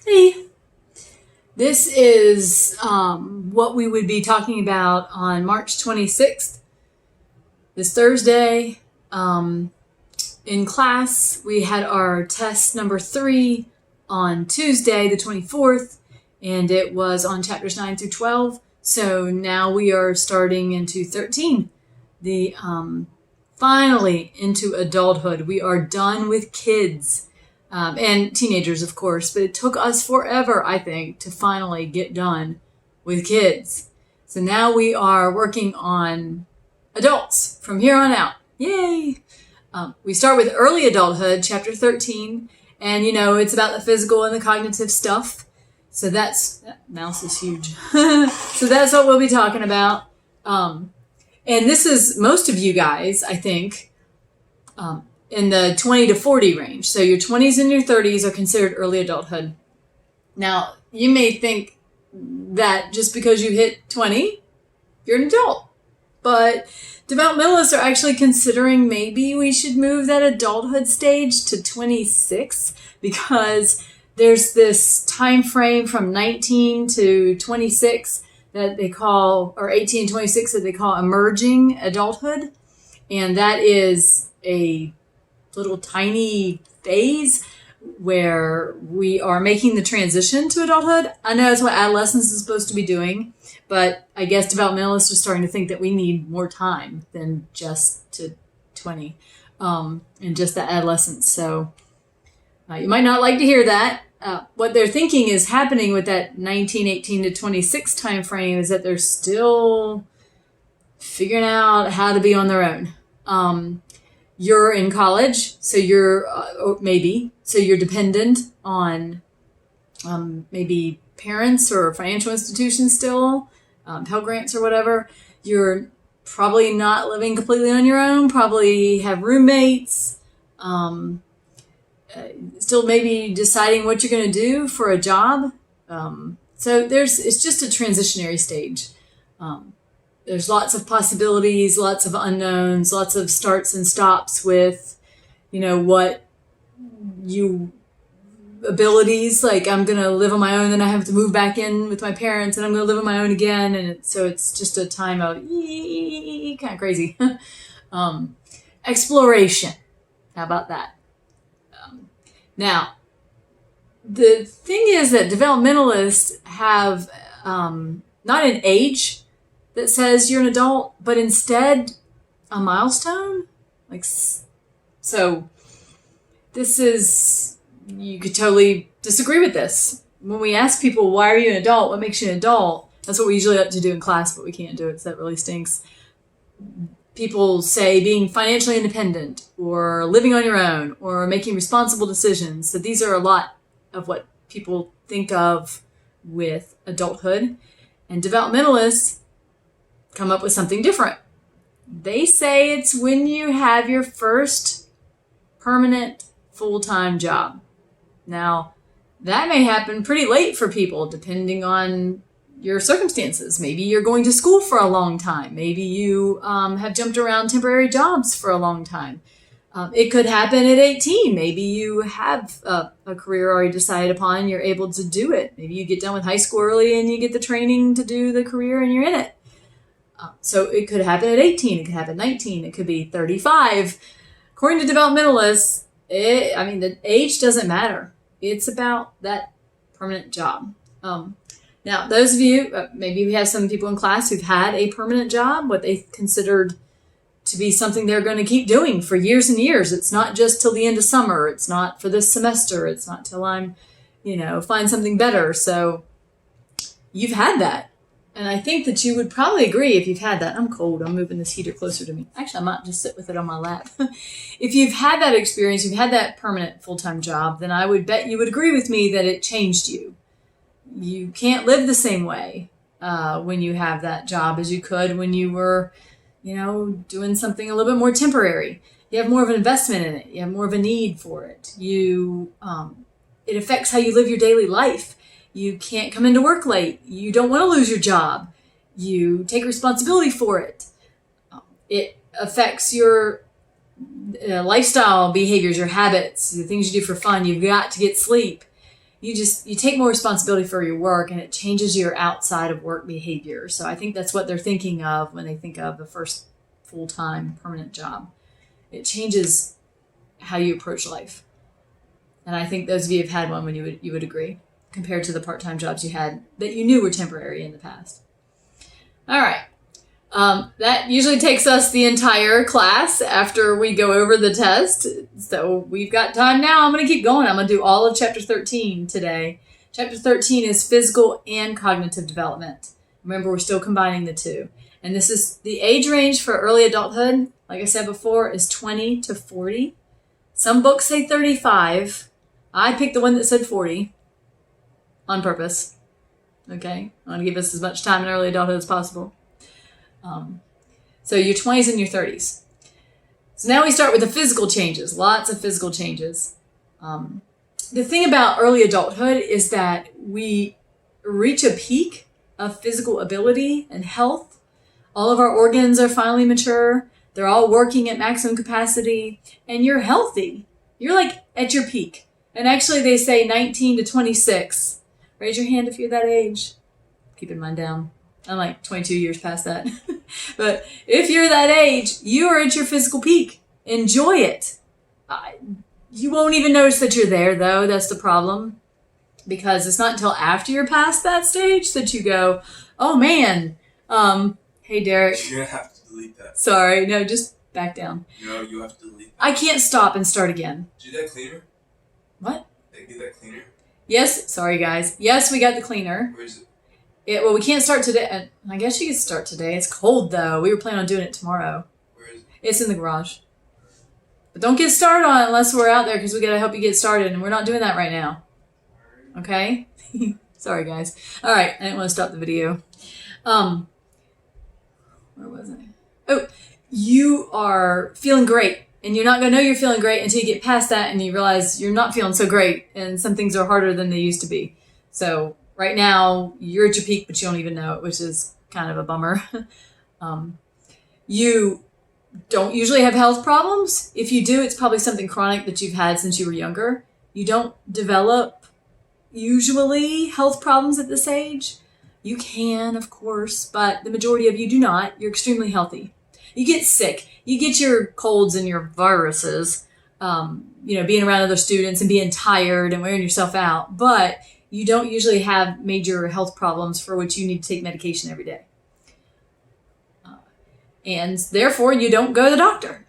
Hey, this is what we would be talking about on March 26th, this Thursday. In class, we had our test number 3 on Tuesday, the 24th, and it was on chapters 9 through 12. So now we are starting into 13, the finally into adulthood. We are done with kids. And teenagers, of course, but it took us forever, I think, to finally get done with kids. So now we are working on adults from here on out. Yay! We start with early adulthood, chapter 13, and it's about the physical and the cognitive stuff. So that mouse is huge. So that's what we'll be talking about. And this is most of you guys, I think, in the 20 to 40 range. So your 20s and your 30s are considered early adulthood. Now, you may think that just because you hit 20, you're an adult. But developmentalists are actually considering maybe we should move that adulthood stage to 26 because there's this time frame from 19 to 26 that they call, or 18 and 26 that they call emerging adulthood. And that is a little tiny phase where we are making the transition to adulthood. I know that's what adolescence is supposed to be doing, but I guess developmentalists are starting to think that we need more time than just to 20 and just that adolescence. So you might not like to hear that. What they're thinking is happening with that 19, 18 to 26 time frame is that they're still figuring out how to be on their own. You're in college, so you're you're dependent on maybe parents or financial institutions still, Pell Grants or whatever. You're probably not living completely on your own, probably have roommates, still maybe deciding what you're going to do for a job. So it's just a transitionary stage. There's lots of possibilities, lots of unknowns, lots of starts and stops with, what you abilities, like I'm going to live on my own, then I have to move back in with my parents and I'm going to live on my own again. And so it's just a time of kind of crazy. Exploration. How about that? Now, the thing is that developmentalists have not an age that says you're an adult, but instead a milestone. So this is, you could totally disagree with this. When we ask people, why are you an adult? What makes you an adult? That's what we usually have to do in class, but we can't do it, so that really stinks. People say being financially independent or living on your own or making responsible decisions. So these are a lot of what people think of with adulthood. And developmentalists come up with something different. They say it's when you have your first permanent full-time job. Now, that may happen pretty late for people, depending on your circumstances. Maybe you're going to school for a long time. Maybe you have jumped around temporary jobs for a long time. It could happen at 18. Maybe you have a career already decided upon and you're able to do it. Maybe you get done with high school early and you get the training to do the career and you're in it. So it could happen at 18, it could happen at 19, it could be 35. According to developmentalists, the age doesn't matter. It's about that permanent job. Now, those of you, maybe we have some people in class who've had a permanent job, what they considered to be something they're going to keep doing for years and years. It's not just till the end of summer. It's not for this semester. It's not till I'm, find something better. So you've had that. And I think that you would probably agree if you've had that. I'm cold. I'm moving this heater closer to me. Actually, I might just sit with it on my lap. If you've had that experience, you've had that permanent full-time job, then I would bet you would agree with me that it changed you. You can't live the same way when you have that job as you could when you were, doing something a little bit more temporary. You have more of an investment in it. You have more of a need for it. It affects how you live your daily life. You can't come into work late. You don't want to lose your job. You take responsibility for it. It affects your lifestyle behaviors, your habits, the things you do for fun. You've got to get sleep. you take more responsibility for your work, and it changes your outside of work behavior. So I think that's what they're thinking of when they think of the first full-time permanent job. It changes how you approach life. And I think those of you who've had one, when you would agree, compared to the part-time jobs you had that you knew were temporary in the past. All right. That usually takes us the entire class after we go over the test. So we've got time now. I'm going to keep going. I'm going to do all of chapter 13 today. Chapter 13 is physical and cognitive development. Remember, we're still combining the two. And this is the age range for early adulthood. Like I said before, is 20 to 40. Some books say 35. I picked the one that said 40 on purpose. Okay? I want to give us as much time in early adulthood as possible. So your 20s and your 30s. So now we start with the physical changes. Lots of physical changes. The thing about early adulthood is that we reach a peak of physical ability and health. All of our organs are finally mature. They're all working at maximum capacity. And you're healthy. You're like at your peak. And actually they say 19 to 26. Raise your hand if you're that age. Keeping mine down. I'm like 22 years past that. But if you're that age, you are at your physical peak. Enjoy it. You won't even notice that you're there, though. That's the problem. Because it's not until after you're past that stage that you go, oh, man. Hey, Derek. You're going to have to delete that. Sorry. No, just back down. No, you have to delete that. I can't stop and start again. Did you get that cleaner? What? Did you get that cleaner? Yes. Sorry, guys. Yes, we got the cleaner. Where is it? Well, we can't start today. I guess you could start today. It's cold, though. We were planning on doing it tomorrow. Where is it? It's in the garage. But don't get started on it unless we're out there, because we got to help you get started, and we're not doing that right now. Okay? Sorry, guys. All right. I didn't want to stop the video. Where was I? Oh, you are feeling great, and you're not going to know you're feeling great until you get past that and you realize you're not feeling so great, and some things are harder than they used to be. So right now, you're at your peak, but you don't even know it, which is kind of a bummer. You don't usually have health problems. If you do, it's probably something chronic that you've had since you were younger. You don't develop, usually, health problems at this age. You can, of course, but the majority of you do not. You're extremely healthy. You get sick. You get your colds and your viruses, being around other students and being tired and wearing yourself out. But you don't usually have major health problems for which you need to take medication every day. And therefore, you don't go to the doctor.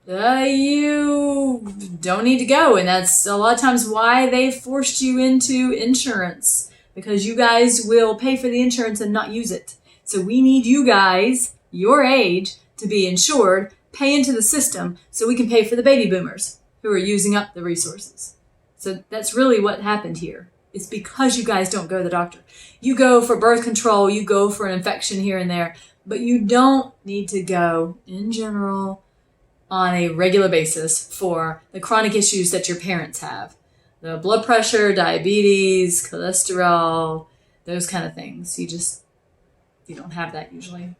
You don't need to go. And that's a lot of times why they forced you into insurance. Because you guys will pay for the insurance and not use it. So we need you guys, your age, to be insured, pay into the system, so we can pay for the baby boomers who are using up the resources. So that's really what happened here. It's because you guys don't go to the doctor. You go for birth control, you go for an infection here and there, but you don't need to go, in general, on a regular basis for the chronic issues that your parents have. The blood pressure, diabetes, cholesterol, those kind of things. You don't have that usually.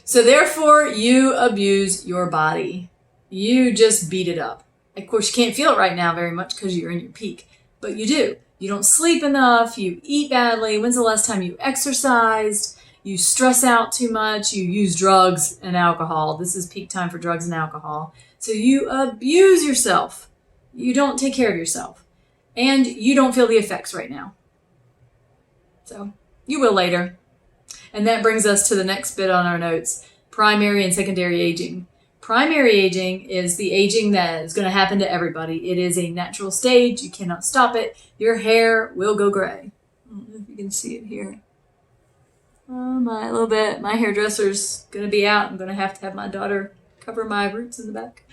So therefore, you abuse your body. You just beat it up. Of course, you can't feel it right now very much because you're in your peak. But you do. You don't sleep enough. You eat badly. When's the last time you exercised? You stress out too much. You use drugs and alcohol. This is peak time for drugs and alcohol. So you abuse yourself. You don't take care of yourself. And you don't feel the effects right now. So you will later. And that brings us to the next bit on our notes, primary and secondary aging. Primary aging is the aging that is going to happen to everybody. It is a natural stage. You cannot stop it. Your hair will go gray. I don't know if you can see it here. My hairdresser's going to be out. I'm going to have my daughter cover my roots in the back.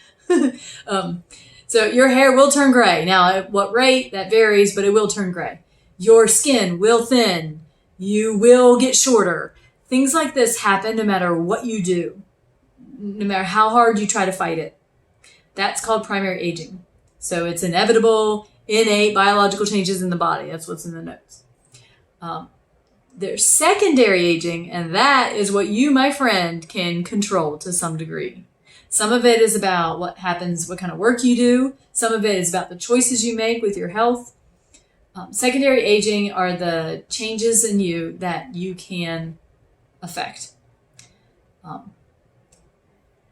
So your hair will turn gray. Now, at what rate, that varies, but it will turn gray. Your skin will thin. You will get shorter. Things like this happen no matter what you do, no matter how hard you try to fight it. That's called primary aging. So it's inevitable, innate biological changes in the body. That's what's in the notes. There's secondary aging, and that is what you, my friend, can control to some degree. Some of it is about what happens, what kind of work you do. Some of it is about the choices you make with your health. Secondary aging are the changes in you that you can affect.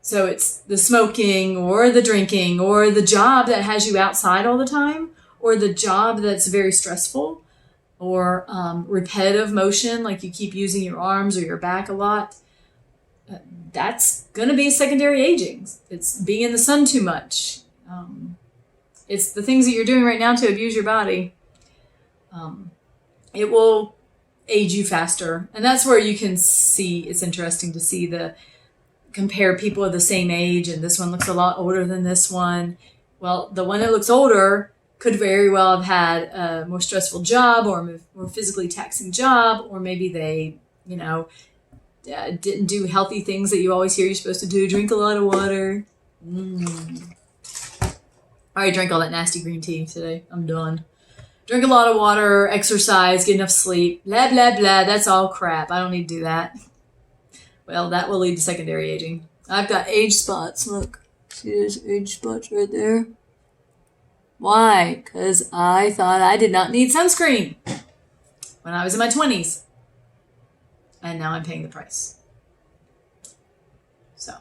So it's the smoking or the drinking or the job that has you outside all the time, or the job that's very stressful, or repetitive motion, like you keep using your arms or your back a lot. That's going to be secondary aging. It's being in the sun too much. It's the things that you're doing right now to abuse your body. It will age you faster. And that's where you can see, it's interesting to see compare people of the same age, and this one looks a lot older than this one. Well, the one that looks older could very well have had a more stressful job or a more physically taxing job, or maybe they, didn't do healthy things that you always hear you're supposed to do. Drink a lot of water. I already drank all that nasty green tea today. I'm done. Drink a lot of water, exercise, get enough sleep, blah, blah, blah. That's all crap. I don't need to do that. Well, that will lead to secondary aging. I've got age spots. Look. See those age spots right there? Why? Because I thought I did not need sunscreen when I was in my 20s. And now I'm paying the price. So,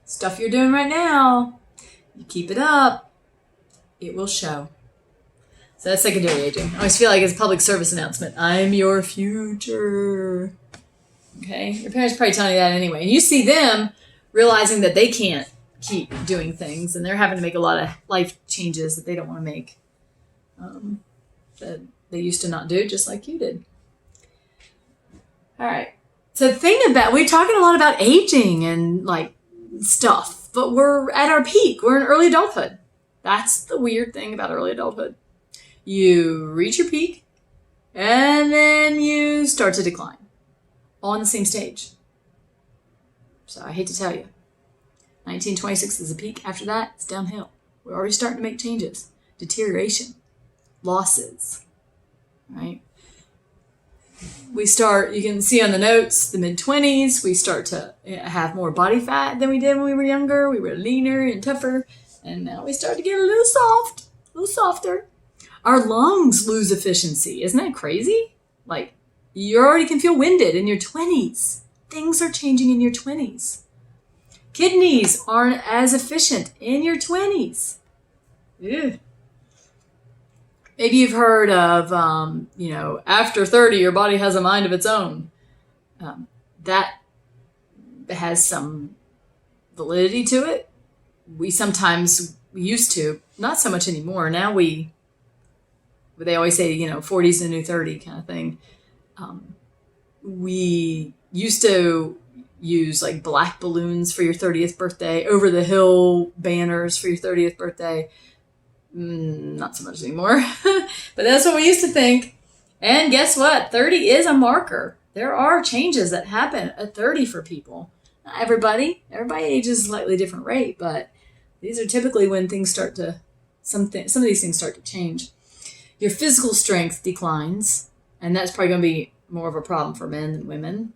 stuff you're doing right now, you keep it up, it will show. So that's secondary aging. I always feel like it's a public service announcement. I'm your future. Okay? Your parents probably telling you that anyway. And you see them realizing that they can't keep doing things, and they're having to make a lot of life changes that they don't want to make. That they used to not do, just like you did. All right. So the thing about, we're talking a lot about aging and like stuff, but we're at our peak. We're in early adulthood. That's the weird thing about early adulthood. You reach your peak and then you start to decline all on the same stage. So I hate to tell you, 1926 is a peak. After that, it's downhill. We're already starting to make changes. Deterioration. Losses. Right? We start, you can see on the notes, the mid-20s, we start to have more body fat than we did when we were younger. We were leaner and tougher. And now we start to get a little soft, a little softer. Our lungs lose efficiency. Isn't that crazy? Like, you already can feel winded in your 20s. Things are changing in your 20s. Kidneys aren't as efficient in your 20s. Ew. Maybe you've heard of, after 30, your body has a mind of its own. That has some validity to it. We sometimes used to, not so much anymore. Now they always say, 40's the new 30 kind of thing. We used to use like black balloons for your 30th birthday, over the hill banners for your 30th birthday. Not so much anymore, but that's what we used to think. And guess what? 30 is a marker. There are changes that happen at 30 for people. Not everybody ages a slightly different rate, but these are typically when things start to, some of these things start to change. Your physical strength declines, and that's probably going to be more of a problem for men than women.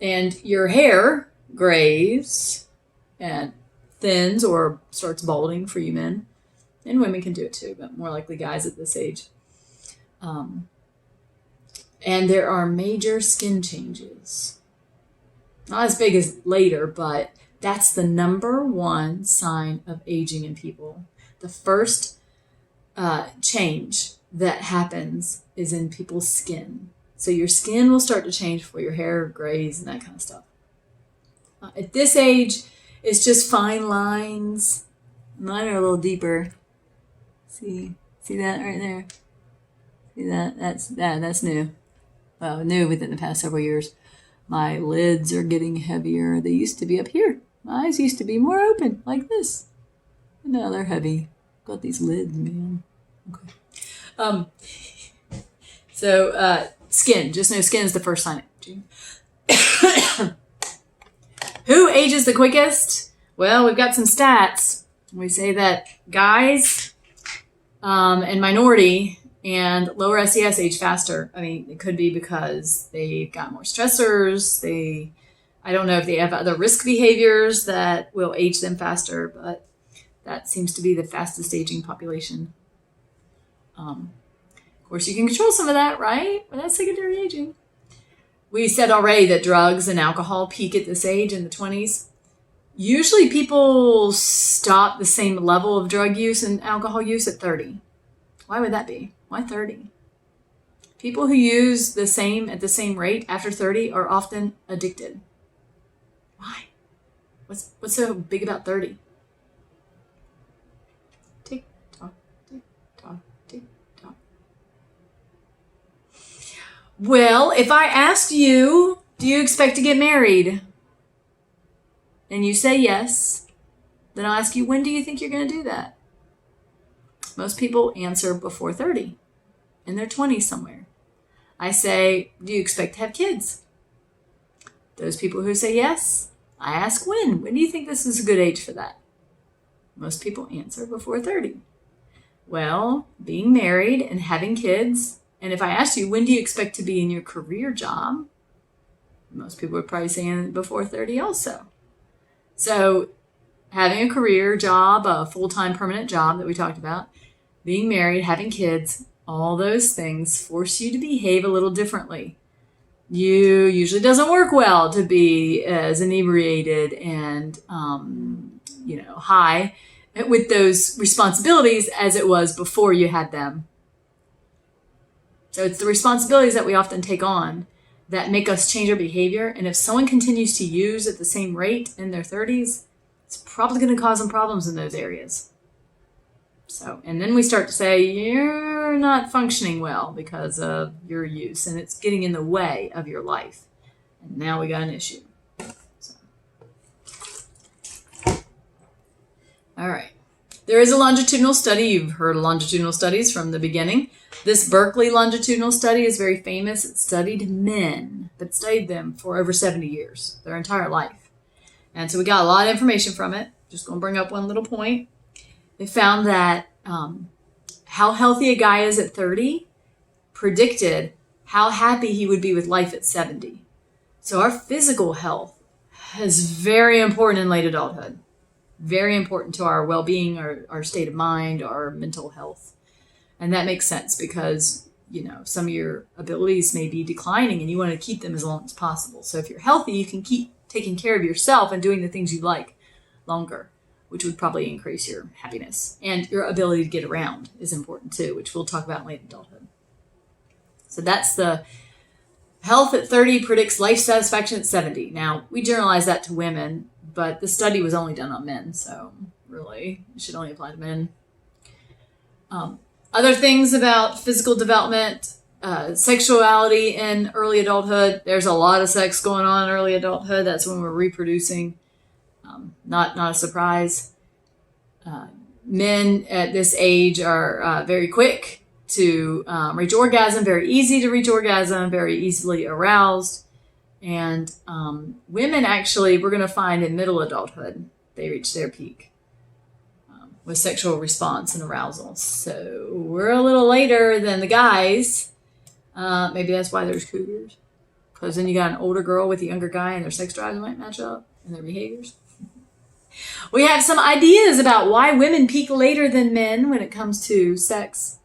And your hair grays and thins or starts balding for you men. And women can do it too, but more likely guys at this age. And there are major skin changes. Not as big as later, but that's the number one sign of aging in people. The first change that happens is in people's skin. So your skin will start to change before your hair grays and that kind of stuff. At this age, it's just fine lines. Mine are a little deeper. See that right there? See that? That's new. Well, new within the past several years. My lids are getting heavier. They used to be up here. My eyes used to be more open, like this. And now they're heavy. Got these lids, man. Okay. Skin. Just know skin is the first sign. Who ages the quickest? Well, we've got some stats. We say that guys and minority and lower SES age faster. I mean, it could be because they've got more stressors. I don't know if they have other risk behaviors that will age them faster, but that seems to be the fastest aging population. Of course, you can control some of that, right? But that's secondary aging. We said already that drugs and alcohol peak at this age in the 20s. Usually people stop the same level of drug use and alcohol use at 30. Why would that be? Why 30? People who use at the same rate after 30 are often addicted. Why? What's so big about 30? Tick tock, tick tock, tick tock. Well, if I asked you, do you expect to get married? And you say yes, then I'll ask you, when do you think you're going to do that? Most people answer before 30, in their 20s somewhere. I say, do you expect to have kids? Those people who say yes, I ask when. When do you think this is a good age for that? Most people answer before 30. Well, being married and having kids, and if I asked you, when do you expect to be in your career job? Most people would probably say before 30 also. So having a career job, a full-time permanent job that we talked about, being married, having kids, all those things force you to behave a little differently. You usually doesn't work well to be as inebriated and, high with those responsibilities as it was before you had them. So it's the responsibilities that we often take on that make us change our behavior. And if someone continues to use at the same rate in their 30s, it's probably going to cause them problems in those areas. So, and then we start to say, you're not functioning well because of your use, and it's getting in the way of your life. And now we got an issue. So. All right. There is a longitudinal study. You've heard of longitudinal studies from the beginning. This Berkeley longitudinal study is very famous. It studied men, but studied them for over 70 years, their entire life. And so we got a lot of information from it. Just going to bring up one little point. They found that how healthy a guy is at 30 predicted how happy he would be with life at 70. So our physical health is very important in late adulthood. Very important to our well-being, our state of mind, our mental health. And that makes sense because, some of your abilities may be declining and you want to keep them as long as possible. So if you're healthy, you can keep taking care of yourself and doing the things you like longer, which would probably increase your happiness. And your ability to get around is important too, which we'll talk about in late adulthood. So that's the health at 30 predicts life satisfaction at 70. Now, we generalize that to women, but the study was only done on men, so really it should only apply to men. Other things about physical development, sexuality in early adulthood. There's a lot of sex going on in early adulthood. That's when we're reproducing. Not a surprise. Men at this age are very quick to reach orgasm, very easy to reach orgasm, very easily aroused. And women actually, we're going to find in middle adulthood, they reach their peak with sexual response and arousal. So we're a little later than the guys. Maybe that's why there's cougars. Because then you got an older girl with a younger guy and their sex drives might match up and their behaviors. We have some ideas about why women peak later than men when it comes to sex.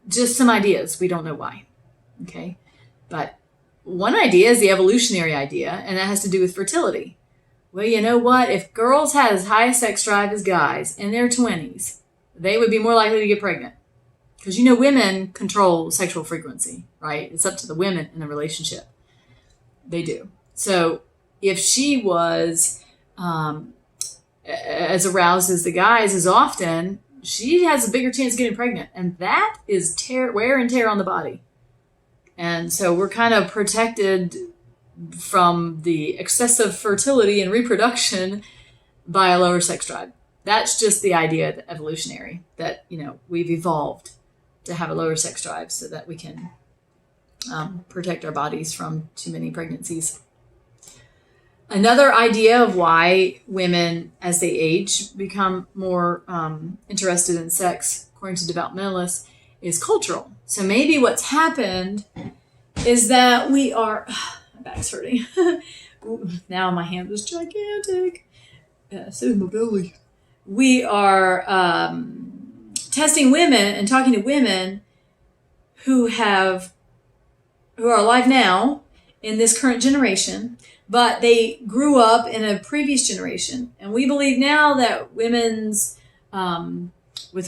Just some ideas. We don't know why. Okay? But one idea is the evolutionary idea, and that has to do with fertility. Well, you know what? If girls had as high a sex drive as guys in their 20s, they would be more likely to get pregnant. Because women control sexual frequency, right? It's up to the women in the relationship. They do. So if she was as aroused as the guys as often, she has a bigger chance of getting pregnant. And that is wear and tear on the body. And so we're kind of protected from the excessive fertility and reproduction by a lower sex drive. That's just the idea, the evolutionary, that, we've evolved to have a lower sex drive so that we can protect our bodies from too many pregnancies. Another idea of why women, as they age, become more interested in sex, according to developmentalists, is cultural. So maybe what's happened is that my back's hurting. Ooh, now my hand is gigantic. So is my belly. We are testing women and talking to women who are alive now in this current generation, but they grew up in a previous generation. And we believe now that with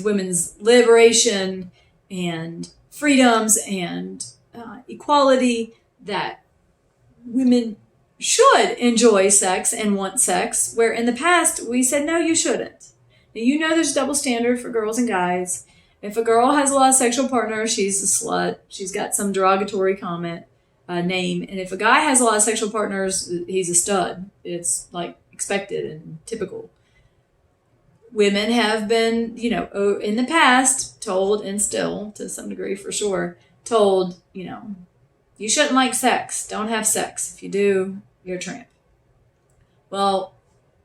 women's liberation and freedoms and equality, that women should enjoy sex and want sex, where in the past we said, no, you shouldn't. Now, you know there's a double standard for girls and guys. If a girl has a lot of sexual partners, she's a slut. She's got some derogatory name. And if a guy has a lot of sexual partners, he's a stud. It's like expected and typical. Women have been, in the past told, and still to some degree for sure, told, you shouldn't like sex. Don't have sex. If you do, you're a tramp. Well,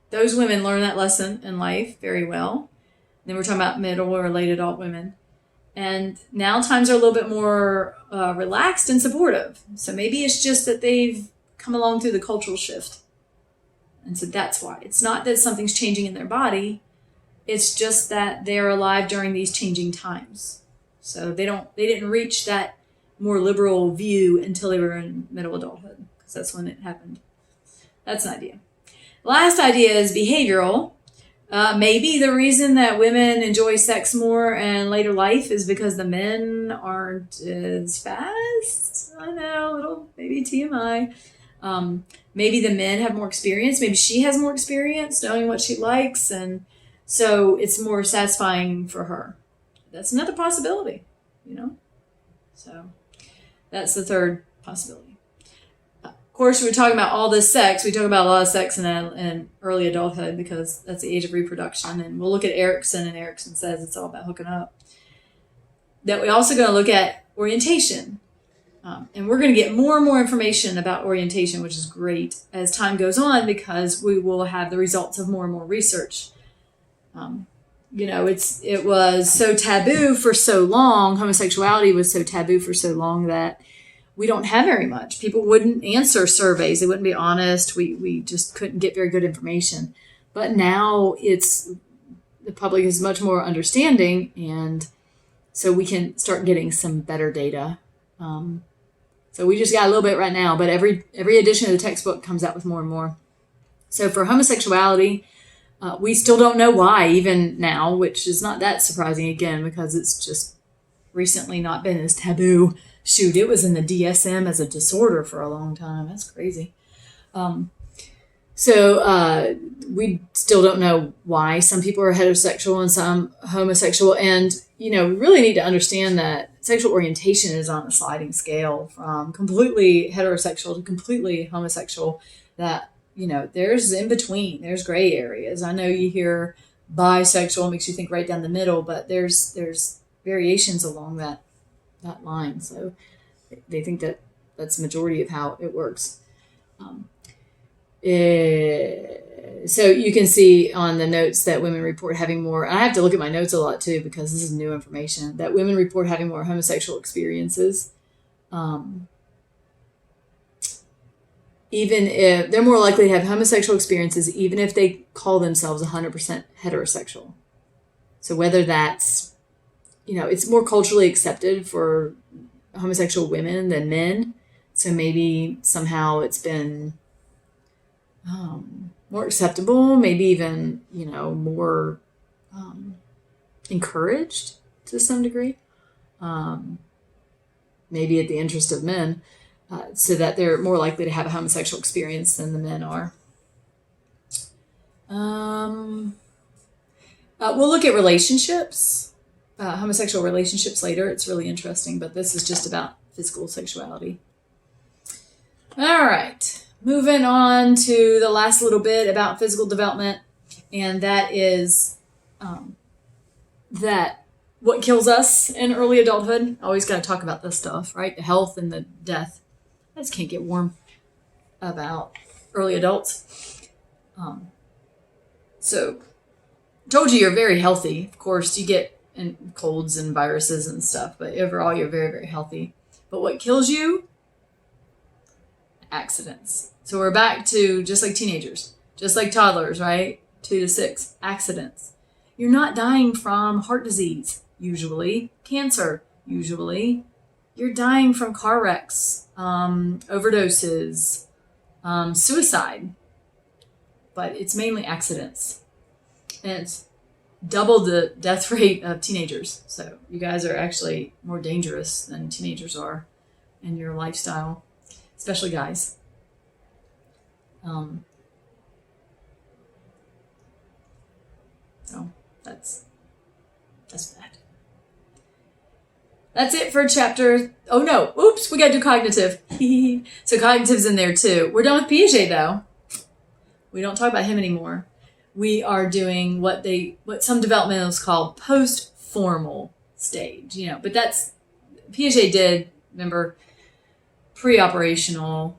those women learn that lesson in life very well. Then we're talking about middle or late adult women. And now times are a little bit more relaxed and supportive. So maybe it's just that they've come along through the cultural shift. And so that's why. It's not that something's changing in their body. It's just that they're alive during these changing times. So they didn't reach that more liberal view until they were in middle adulthood, because that's when it happened. That's an idea. Last idea is behavioral. Maybe the reason that women enjoy sex more in later life is because the men aren't as fast. I know, maybe TMI. Maybe the men have more experience. Maybe she has more experience knowing what she likes, and so it's more satisfying for her. That's another possibility, So that's the third possibility. Of course, we're talking about all this sex. We talk about a lot of sex in early adulthood because that's the age of reproduction. And we'll look at Erickson, and Erickson says it's all about hooking up. That we're also going to look at orientation. And we're going to get more and more information about orientation, which is great as time goes on, because we will have the results of more and more research. It was so taboo for so long. Homosexuality was so taboo for so long that we don't have very much. People wouldn't answer surveys. They wouldn't be honest. We just couldn't get very good information. But now the public is much more understanding, and so we can start getting some better data. So we just got a little bit right now, but every edition of the textbook comes out with more and more. So for homosexuality, we still don't know why, even now, which is not that surprising, again, because it's just recently not been as taboo. Shoot, it was in the DSM as a disorder for a long time. That's crazy. So we still don't know why some people are heterosexual and some homosexual. And, we really need to understand that sexual orientation is on a sliding scale from completely heterosexual to completely homosexual, that there's in between, there's gray areas. I know you hear bisexual, makes you think right down the middle, but there's variations along that line. So they think that that's the majority of how it works. So you can see on the notes that women report having more, I have to look at my notes a lot too, because this is new information, that women report having more homosexual experiences. Even if they're more likely to have homosexual experiences, even if they call themselves 100% heterosexual. So whether that's, it's more culturally accepted for homosexual women than men. So maybe somehow it's been more acceptable, maybe even, more encouraged to some degree. Maybe at the interest of men. So that they're more likely to have a homosexual experience than the men are. We'll look at relationships, homosexual relationships later. It's really interesting, but this is just about physical sexuality. All right, moving on to the last little bit about physical development, and that is that what kills us in early adulthood. Always got to talk about this stuff, right? The health and the death. I just can't get warm about early adults. So, told you you're very healthy. Of course, you get colds and viruses and stuff, but overall, you're very, very healthy. But what kills you? accidents. So we're back to just like teenagers, just like toddlers, right? 2 to 6 accidents. You're not dying from heart disease, usually, cancer, usually. You're dying from car wrecks, overdoses, suicide, but it's mainly accidents. And it's double the death rate of teenagers. So you guys are actually more dangerous than teenagers are in your lifestyle, especially guys. So that's bad. That's it for chapter. Oh no! Oops, we gotta do cognitive. So cognitive's in there too. We're done with Piaget though. We don't talk about him anymore. We are doing what some developmentalists call post-formal stage. But that's Piaget did. Remember, pre-operational.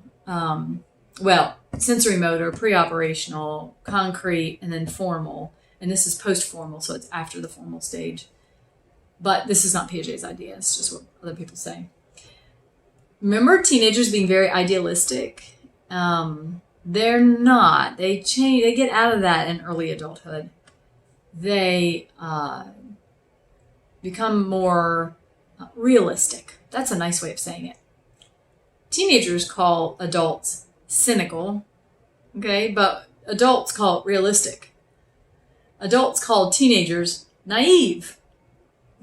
Sensory motor, pre-operational, concrete, and then formal. And this is post-formal, so it's after the formal stage. But this is not Piaget's idea. It's just what other people say. Remember teenagers being very idealistic? They're not. They change. They get out of that in early adulthood. They become more realistic. That's a nice way of saying it. Teenagers call adults cynical, okay? But adults call it realistic. Adults call teenagers naive,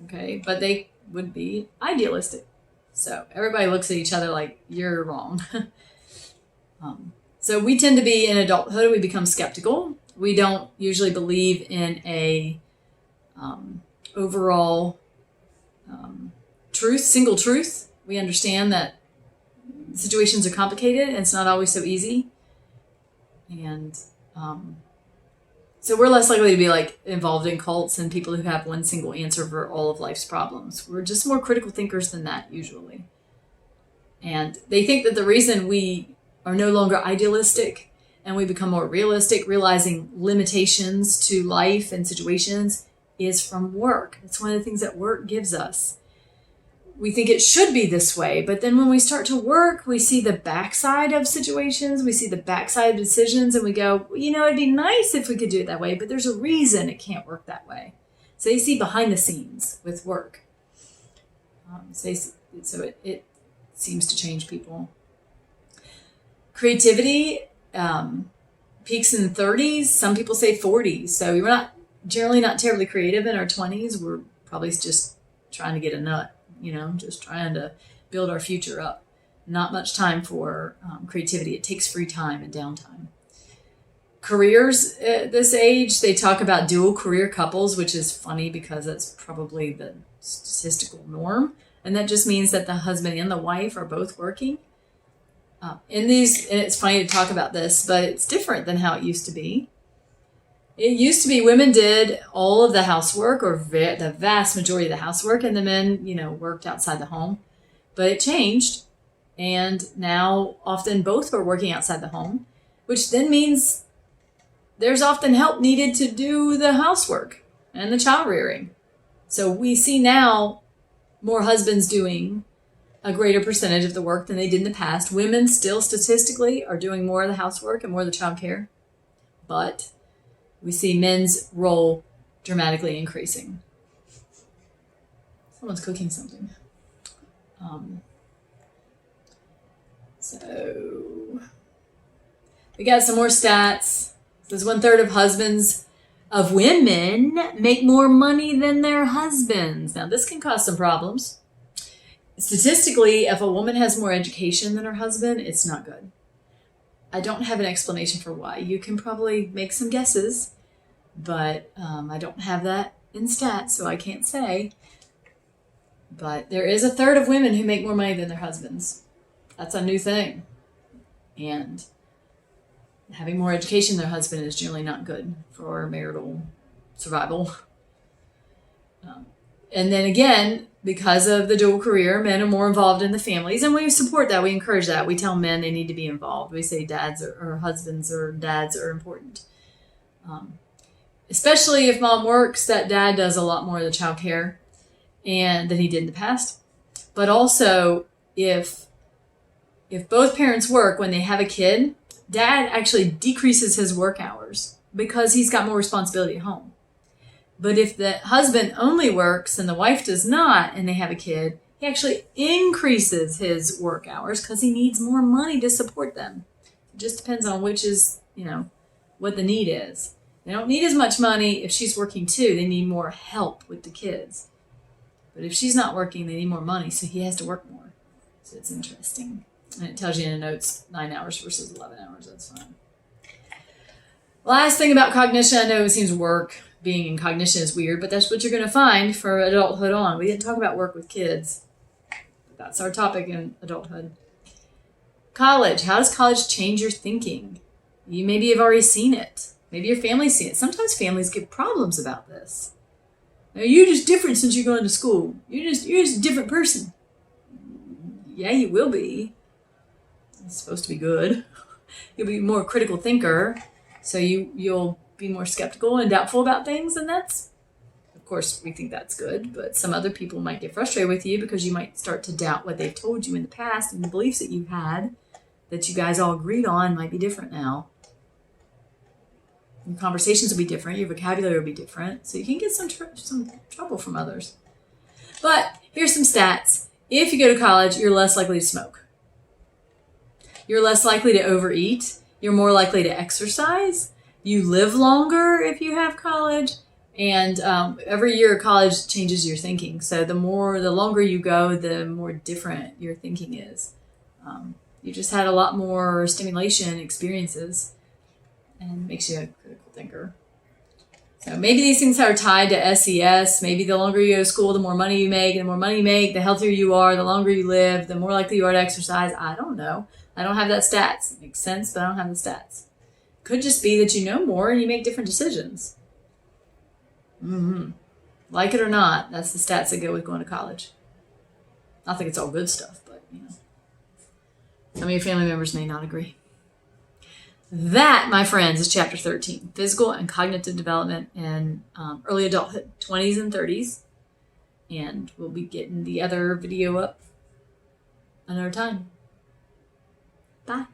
okay? But they would be idealistic. So everybody looks at each other like, you're wrong. So we tend to be in adulthood, we become skeptical. We don't usually believe in a overall truth, single truth. We understand that situations are complicated and it's not always so easy. And so we're less likely to be like involved in cults and people who have one single answer for all of life's problems. We're just more critical thinkers than that usually. And they think that the reason we are no longer idealistic and we become more realistic, realizing limitations to life and situations, is from work. It's one of the things that work gives us. We think it should be this way, but then when we start to work, we see the backside of situations, we see the backside of decisions, and we go, it'd be nice if we could do it that way, but there's a reason it can't work that way. So you see behind the scenes with work. So it seems to change people. Creativity peaks in the 30s. Some people say 40s. So we're generally not terribly creative in our 20s. We're probably just trying to get a nut, just trying to build our future up. Not much time for creativity. It takes free time and downtime. Careers at this age, they talk about dual career couples, which is funny because that's probably the statistical norm. And that just means that the husband and the wife are both working. And it's funny to talk about this, but it's different than how it used to be. It used to be women did all of the housework or the vast majority of the housework, and the men, worked outside the home. But it changed, and now often both are working outside the home, which then means there's often help needed to do the housework and the child rearing. So we see now more husbands doing a greater percentage of the work than they did in the past. Women still statistically are doing more of the housework and more of the child care, but we see men's role dramatically increasing. Someone's cooking something. So we got some more stats. It says 1/3 of husbands of women make more money than their husbands. Now this can cause some problems. Statistically, if a woman has more education than her husband, it's not good. I don't have an explanation for why. You can probably make some guesses, but I don't have that in stats, so I can't say. But there is 1/3 of women who make more money than their husbands. That's a new thing. And having more education than their husband is generally not good for marital survival. And then again, because of the dual career, men are more involved in the families, and we support that. We encourage that. We tell men they need to be involved. We say dads or husbands or dads are important. Especially if mom works, that dad does a lot more of the child care than he did in the past. But also if if both parents work when they have a kid, dad actually decreases his work hours because he's got more responsibility at home. But if the husband only works and the wife does not, and they have a kid, he actually increases his work hours because he needs more money to support them. It just depends on which is, what the need is. They don't need as much money if she's working too. They need more help with the kids. But if she's not working, they need more money, so he has to work more. So it's interesting. And it tells you in the notes 9 hours versus 11 hours. That's fine. Last thing about cognition, I know it seems work being in cognition is weird, but that's what you're going to find for adulthood on. We didn't talk about work with kids. That's our topic in adulthood. College. How does college change your thinking? You maybe have already seen it. Maybe your family's seen it. Sometimes families get problems about this. You're just different since you're going to school. You're just a different person. Yeah, you will be. It's supposed to be good. You'll be a more critical thinker, so you'll be more skeptical and doubtful about things, and that's, of course, we think that's good, but some other people might get frustrated with you because you might start to doubt what they've told you in the past, and the beliefs that you had that you guys all agreed on might be different now. Your conversations will be different, your vocabulary will be different, so you can get some trouble from others. But here's some stats. If you go to college, you're less likely to smoke. You're less likely to overeat. You're more likely to exercise. You live longer if you have college. And every year college changes your thinking. So the longer you go, the more different your thinking is. You just had a lot more stimulation experiences, and makes you a critical thinker. So maybe these things are tied to SES. Maybe the longer you go to school, the more money you make. And the more money you make, the healthier you are. The longer you live, the more likely you are to exercise. I don't know. I don't have that stats. It makes sense, but I don't have the stats. Could just be that you know more and you make different decisions. Like it or not, that's the stats that go with going to college. I think it's all good stuff, but some of your family members may not agree. That, my friends, is chapter 13, physical and cognitive development in early adulthood, 20s and 30s. And we'll be getting the other video up another time. Bye.